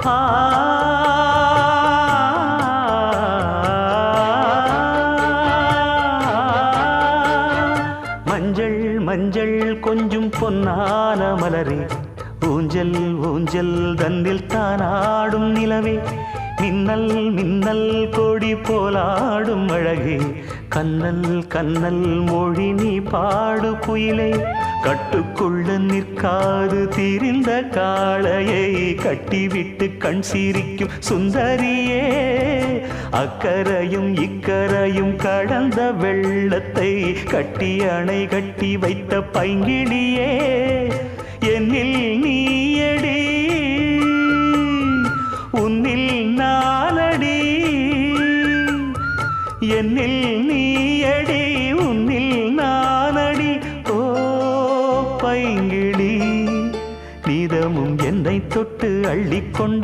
ஆ மஞ்சள் மஞ்சள் கொஞ்சம் பொன்னான மலரே, ஊஞ்சல் ஊஞ்சல் தன்னில் தானாடும் நிலவே, மின்னல் மின்னல் கொடி போலாடும் அழகே, கண்ணல் கண்ணல் மொழி நீ பாடு குயிலே, கட்டுக்குள்ள நிற்காது திரிந்த காளையை கட்டிவிட்டு கண் சிரிக்கும் சுந்தரியே, அக்கரையும் இக்கரையும் கடந்த வெள்ளத்தை கட்டி அணை கட்டி வைத்த பைங்கிளியே, என்னில் நீயடி உன்னில் நானடி, என்னில் நீயடி உன்னில் நானடி. ஓ பைங்கிளி, நீதமும் என்னை தொட்டு அள்ளிக்கொண்ட